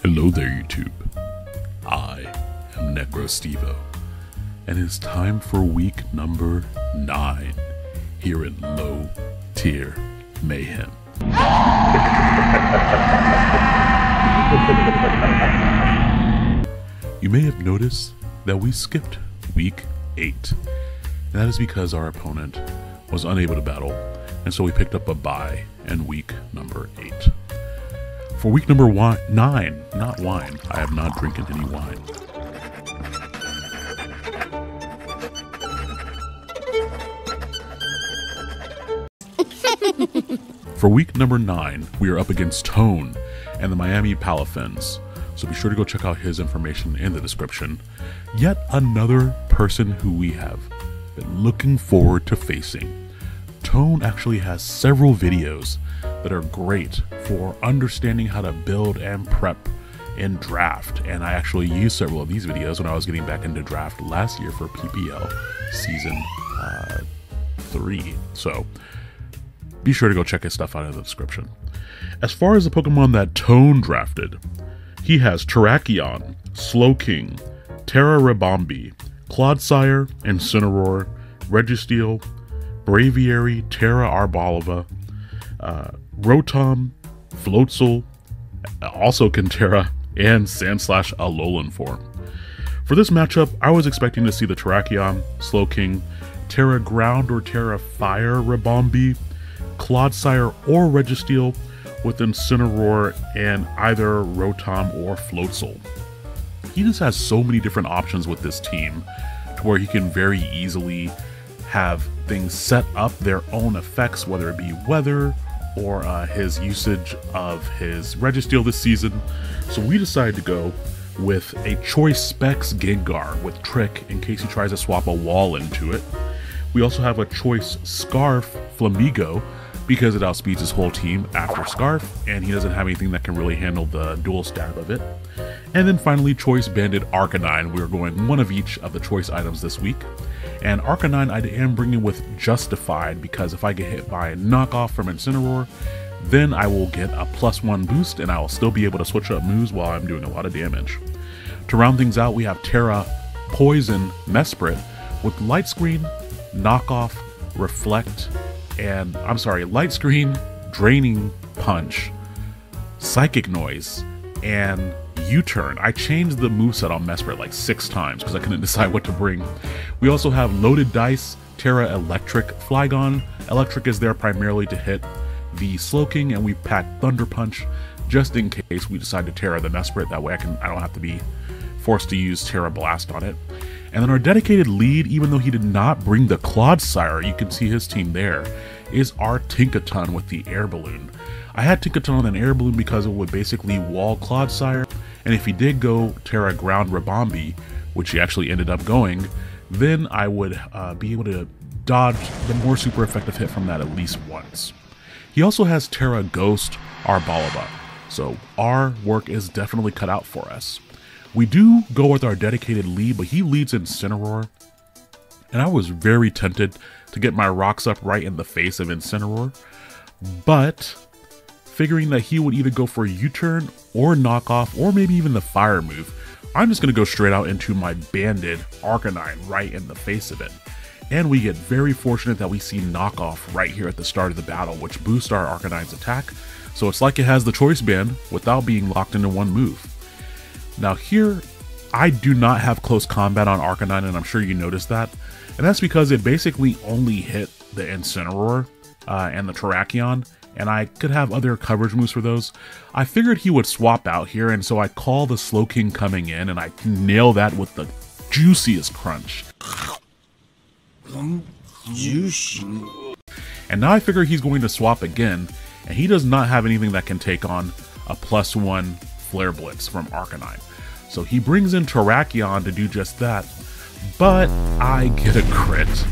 Hello there, YouTube. I am Necrostevo, and it's time for week number 9 here in Low Tier Mayhem. You may have noticed that we skipped week 8, and that is because our opponent was unable to battle, and so we picked up a bye in week number 8. For week number 9, not wine, I have not drinking any wine. For week number 9, we are up against Tone and the Miami Palafins, so be sure to go check out his information in the description. Yet another person who we have been looking forward to facing. Tone actually has several videos that are great for understanding how to build and prep in draft, and I actually used several of these videos when I was getting back into draft last year for PPL season 3, so be sure to go check his stuff out in the description. As far as the Pokemon that Tone drafted, he has Terrakion, Slowking, Terra Ribombee, Clodsire, Incineroar, Registeel, Braviary, Terra Arboliva, Rotom, Floatzel, also Cantera, and Sandslash Alolan form. For this matchup, I was expecting to see the Terrakion, Slowking, Terra Ground or Terra Fire Ribombee, Clodsire or Registeel with Incineroar and either Rotom or Floatzel. He just has so many different options with this team to where he can very easily have things set up their own effects, whether it be weather or his usage of his Registeel this season. So we decided to go with a Choice Specs Gengar with Trick in case he tries to swap a wall into it. We also have a Choice Scarf Flamigo because it outspeeds his whole team after Scarf, and he doesn't have anything that can really handle the dual stab of it. And then finally, Choice Banded Arcanine. We're going one of each of the choice items this week. And Arcanine I am bringing with Justified because if I get hit by a knockoff from Incineroar, then I will get a +1 boost and I will still be able to switch up moves while I'm doing a lot of damage. To round things out, we have Terra Poison Mesprit with Light Screen, Knockoff, Reflect, and Light Screen, Draining Punch, Psychic Noise, and U-Turn. I changed the moveset on Mesprit like 6 times because I couldn't decide what to bring. We also have Loaded Dice, Terra Electric, Flygon. Electric is there primarily to hit the Slowking, and we pack Thunder Punch just in case we decide to Terra the Mesprit. That way I don't have to be forced to use Terra Blast on it. And then our dedicated lead, even though he did not bring the Clodsire, you can see his team there, is our Tinkaton with the Air Balloon. I had Tinkaton on an Air Balloon because it would basically wall Clodsire, and if he did go Terra Ground Ribombee, which he actually ended up going, then I would be able to dodge the more super effective hit from that at least once. He also has Terra Ghost Arboliva, so our work is definitely cut out for us. We do go with our dedicated lead, but he leads Incineroar, and I was very tempted to get my rocks up right in the face of Incineroar, but figuring that he would either go for a U-turn or knockoff or maybe even the fire move, I'm just going to go straight out into my banded Arcanine right in the face of it. And we get very fortunate that we see knockoff right here at the start of the battle, which boosts our Arcanine's attack, so it's like it has the choice band without being locked into one move. Now here, I do not have close combat on Arcanine, and I'm sure you noticed that, and that's because it basically only hit the Incineroar and the Terrakion, and I could have other coverage moves for those. I figured he would swap out here, and so I call the Slowking coming in, and I nail that with the juiciest crunch. Juicy. And now I figure he's going to swap again, and he does not have anything that can take on a +1 Flare Blitz from Arcanine. So he brings in Terrakion to do just that, but I get a crit.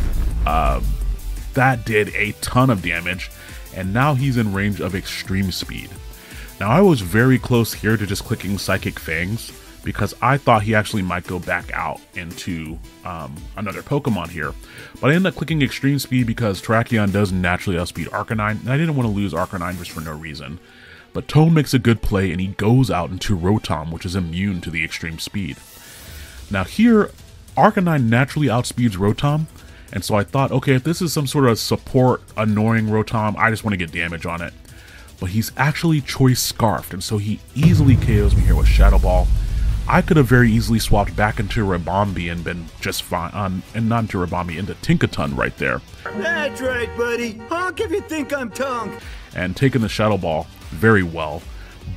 That did a ton of damage, and now he's in range of Extreme Speed. Now I was very close here to just clicking Psychic Fangs, because I thought he actually might go back out into another Pokemon here. But I ended up clicking Extreme Speed because Terrakion does naturally outspeed Arcanine, and I didn't want to lose Arcanine just for no reason. But Tone makes a good play and he goes out into Rotom, which is immune to the extreme speed. Now here, Arcanine naturally outspeeds Rotom, and so I thought, okay, if this is some sort of support annoying Rotom, I just want to get damage on it. But he's actually Choice Scarfed, and so he easily KOs me here with Shadow Ball. I could have very easily swapped back into Ribombee and been just fine, and not into Ribombee, into Tinkaton right there. That's right, buddy. Honk if you think I'm tongue. And taken the Shadow Ball very well.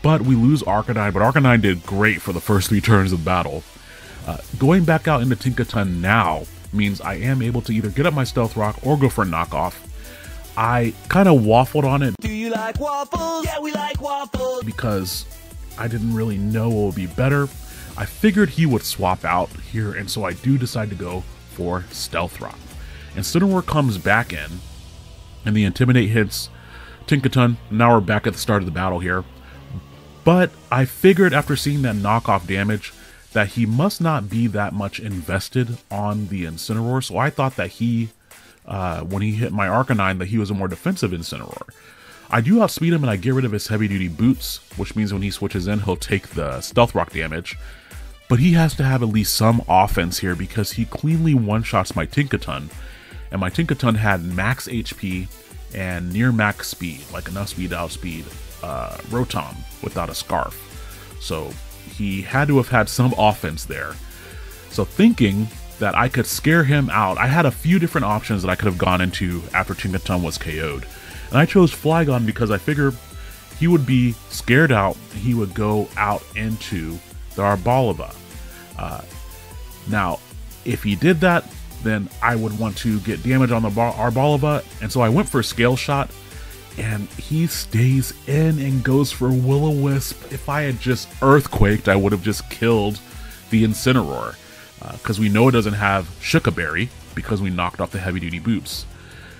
But we lose Arcanine, but Arcanine did great for the first 3 turns of battle. Going back out into Tinkaton now means I am able to either get up my Stealth Rock or go for a knockoff. I kind of waffled on it. Do you like waffles? Yeah, we like waffles. Because I didn't really know what would be better. I figured he would swap out here, and so I do decide to go for Stealth Rock. Incineroar comes back in, and the Intimidate hits Tinkaton. Now we're back at the start of the battle here. But I figured after seeing that knockoff damage that he must not be that much invested on the Incineroar, so I thought that he, when he hit my Arcanine, that he was a more defensive Incineroar. I do outspeed him and I get rid of his heavy-duty boots, which means when he switches in, he'll take the Stealth Rock damage. But he has to have at least some offense here because he cleanly one-shots my Tinkaton, and my Tinkaton had max HP and near max speed, like enough speed to outspeed Rotom without a Scarf. So he had to have had some offense there. So thinking that I could scare him out, I had a few different options that I could have gone into after Tinkaton was KO'd. And I chose Flygon because I figured he would be scared out, he would go out into the Arboliva. Now, if he did that, then I would want to get damage on the Arboliva, and so I went for Scale Shot, and he stays in and goes for Will-O-Wisp. If I had just Earthquaked, I would have just killed the Incineroar, because we know it doesn't have Shuka Berry, because we knocked off the heavy-duty boots.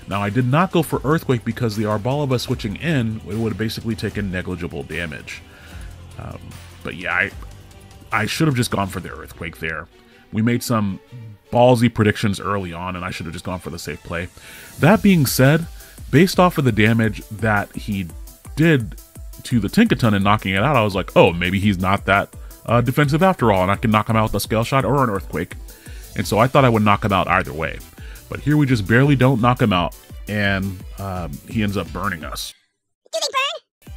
Now, I did not go for Earthquake because the Arboliva switching in, it would have basically taken negligible damage. But yeah, I should have just gone for the Earthquake there. We made some ballsy predictions early on, and I should have just gone for the safe play. That being said, based off of the damage that he did to the Tinkaton and knocking it out, I was like, oh, maybe he's not that defensive after all, and I can knock him out with a Scale Shot or an Earthquake. And so I thought I would knock him out either way. But here we just barely don't knock him out, and he ends up burning us. Do they burn?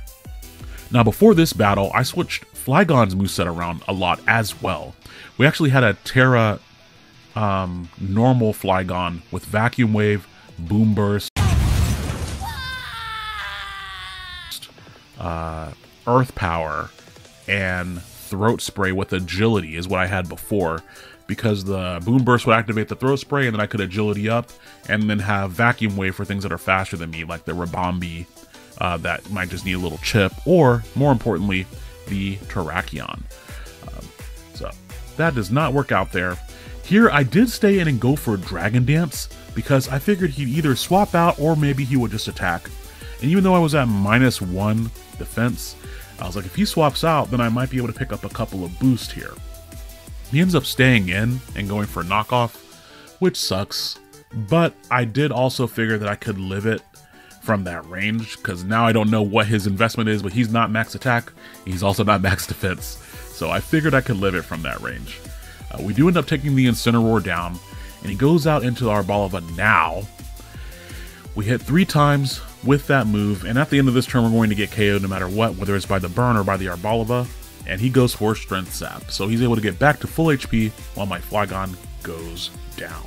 Now before this battle, I switched Flygon's moveset around a lot as well. We actually had a Terra normal Flygon with Vacuum Wave, Boom Burst, Earth Power, and Throat Spray with Agility is what I had before, because the Boom Burst would activate the Throat Spray and then I could Agility up and then have Vacuum Wave for things that are faster than me, like the Ribombee that might just need a little chip, or more importantly, the Terrakion. So that does not work out there. Here I did stay in and go for Dragon Dance because I figured he'd either swap out or maybe he would just attack. And even though I was at -1 defense, I was like, if he swaps out, then I might be able to pick up a couple of boosts here. He ends up staying in and going for knockoff, which sucks. But I did also figure that I could live it from that range, because now I don't know what his investment is, but he's not max attack, he's also not max defense. So I figured I could live it from that range. We do end up taking the Incineroar down, and he goes out into the Arboliva now. We hit 3 times with that move, and at the end of this turn we're going to get KO'd no matter what, whether it's by the burn or by the Arboliva, and he goes for Strength Sap. So he's able to get back to full HP while my Flygon goes down.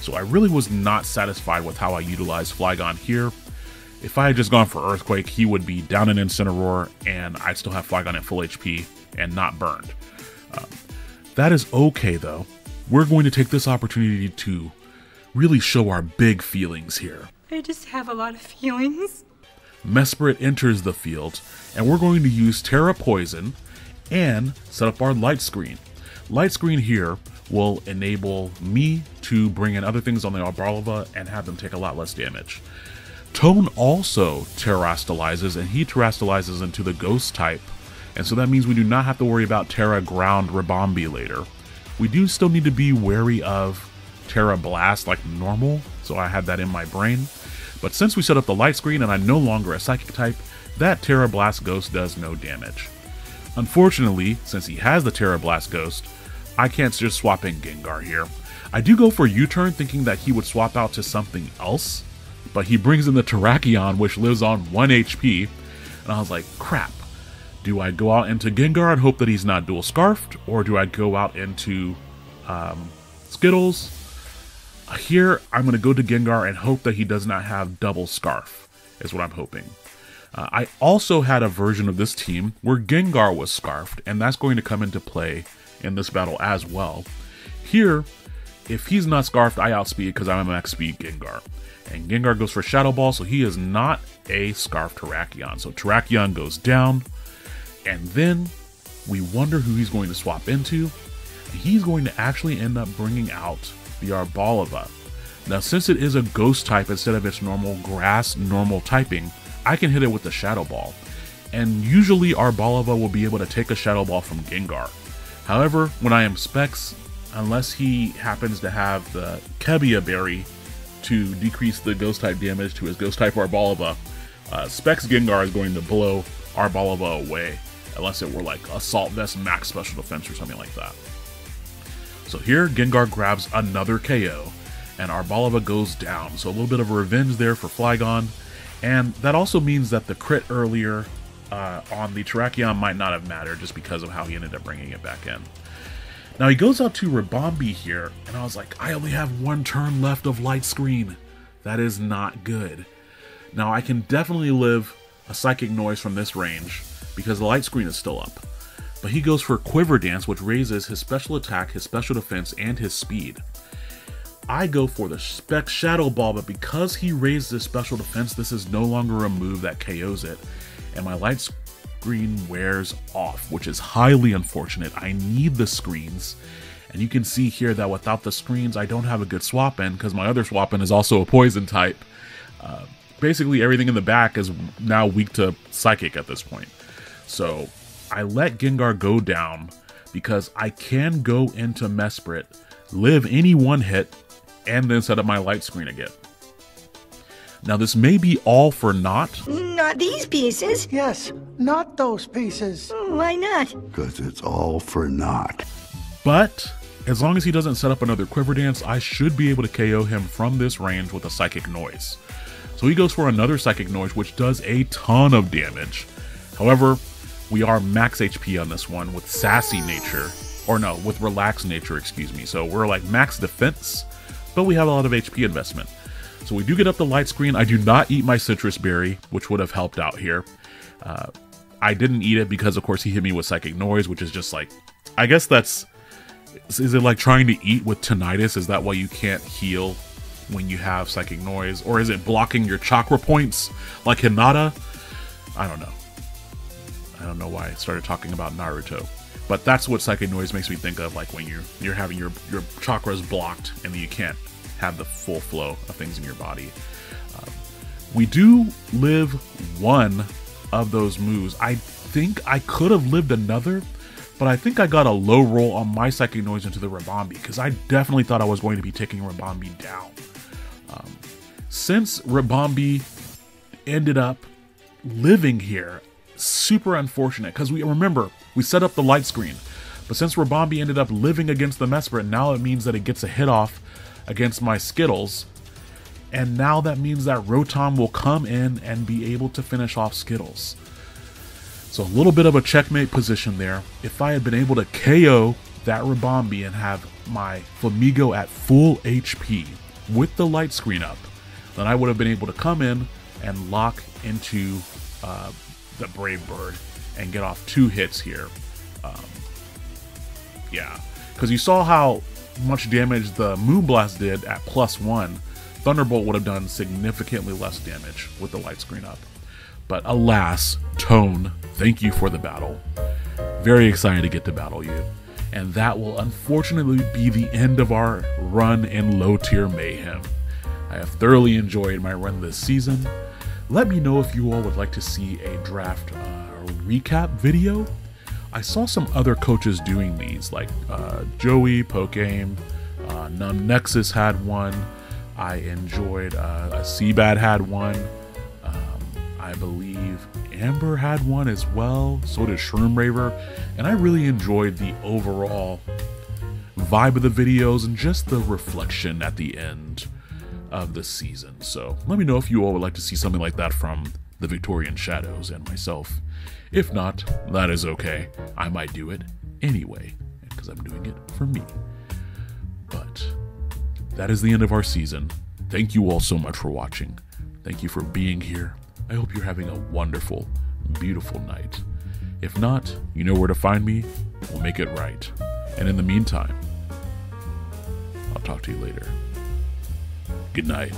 So I really was not satisfied with how I utilized Flygon here. If I had just gone for Earthquake, he would be down in Incineroar, and I'd still have Flygon at full HP and not burned. That is okay though. We're going to take this opportunity to really show our big feelings here. I just have a lot of feelings. Mesprit enters the field, and we're going to use Terra Poison and set up our Light Screen. Light Screen here will enable me to bring in other things on the Arboliva and have them take a lot less damage. Tone also terrastalizes, and he terrastalizes into the Ghost type, and so that means we do not have to worry about Terra Ground Ribombee later. We do still need to be wary of Terra Blast like normal, so I had that in my brain. But since we set up the Light Screen and I'm no longer a Psychic type, that Terra Blast Ghost does no damage. Unfortunately, since he has the Terra Blast Ghost, I can't just swap in Gengar here. I do go for U-turn thinking that he would swap out to something else, but he brings in the Terrakion, which lives on 1 HP, and I was like, crap. Do I go out into Gengar and hope that he's not dual scarfed, or do I go out into Skittles? Here, I'm going to go to Gengar and hope that he does not have double scarf, is what I'm hoping. I also had a version of this team where Gengar was scarfed, and that's going to come into play in this battle as well. Here, if he's not scarfed, I outspeed because I'm a max speed Gengar. And Gengar goes for Shadow Ball, so he is not a scarfed Terrakion. So Terrakion goes down, and then we wonder who he's going to swap into. He's going to actually end up bringing out the Arboliva. Now, since it is a ghost type instead of its normal grass normal typing, I can hit it with the Shadow Ball. And usually Arboliva will be able to take a Shadow Ball from Gengar. However, when I am Specs, unless he happens to have the Kebia Berry to decrease the ghost type damage to his ghost type Arboliva, Specs Gengar is going to blow Arboliva away, unless it were like Assault Vest Max Special Defense or something like that. So here, Gengar grabs another KO, and Arboliva goes down. So a little bit of a revenge there for Flygon, and that also means that the crit earlier on the Terrakion might not have mattered just because of how he ended up bringing it back in. Now he goes out to Ribombee here, and I was like, I only have 1 turn left of Light Screen. That is not good. Now I can definitely live a Psychic Noise from this range because the Light Screen is still up. But he goes for Quiver Dance, which raises his special attack, his special defense, and his speed. I go for the Specs Shadow Ball, but because he raised his special defense, this is no longer a move that KOs it. And my Light Screen wears off, which is highly unfortunate. I need the screens. And you can see here that without the screens, I don't have a good swap in because my other swap in is also a poison type. Basically, everything in the back is now weak to Psychic at this point. So I let Gengar go down because I can go into Mesprit, live any one hit, and then set up my Light Screen again. Now this may be all for naught. Not these pieces. Yes, not those pieces. Why not? Because it's all for naught. But as long as he doesn't set up another Quiver Dance, I should be able to KO him from this range with a Psychic Noise. So he goes for another Psychic Noise, which does a ton of damage. However, we are max HP on this one with Sassy Nature. Or no, with Relaxed Nature, excuse me. So we're like max defense, but we have a lot of HP investment. So we do get up the Light Screen. I do not eat my Citrus Berry, which would have helped out here. I didn't eat it because, of course, he hit me with Psychic Noise, which is just like, I guess that's, is it like trying to eat with tinnitus? Is that why you can't heal when you have Psychic Noise? Or is it blocking your chakra points like Hinata? I don't know. I don't know why I started talking about Naruto. But that's what Psychic Noise makes me think of, like when you're having your chakras blocked and you can't have the full flow of things in your body. We do live one of those moves. I think I could have lived another, but I think I got a low roll on my Psychic Noise into the Ribombee because I definitely thought I was going to be taking Ribombee down. Since Ribombee ended up living here, super unfortunate because we remember we set up the Light Screen, but since Ribombee ended up living against the Mesprit, now it means that it gets a hit off against my Skittles, and now that means that Rotom will come in and be able to finish off Skittles. So a little bit of a checkmate position there. If I had been able to KO that Ribombee and have my Flamigo at full HP with the Light Screen up, then I would have been able to come in and lock into the Brave Bird and get off 2 hits here. Yeah, because you saw how much damage the Moonblast did at +1. Thunderbolt would have done significantly less damage with the Light Screen up. But alas, Tone, thank you for the battle. Very excited to get to battle you. And that will unfortunately be the end of our run in low tier Mayhem. I have thoroughly enjoyed my run this season. Let me know if you all would like to see a draft recap video. I saw some other coaches doing these, like Joey, Pokegame, Numb Nexus had one. I enjoyed Seabad had one, I believe, Amber had one as well, so did Shroom Raver, and I really enjoyed the overall vibe of the videos and just the reflection at the end of the season. So let me know if you all would like to see something like that from the Victorian Shadows and myself. If not, that is okay. I might do it anyway, because I'm doing it for me. But that is the end of our season. Thank you all so much for watching. Thank you for being here. I hope you're having a wonderful, beautiful night. If not, you know where to find me. We'll make it right. And in the meantime, I'll talk to you later. Good night.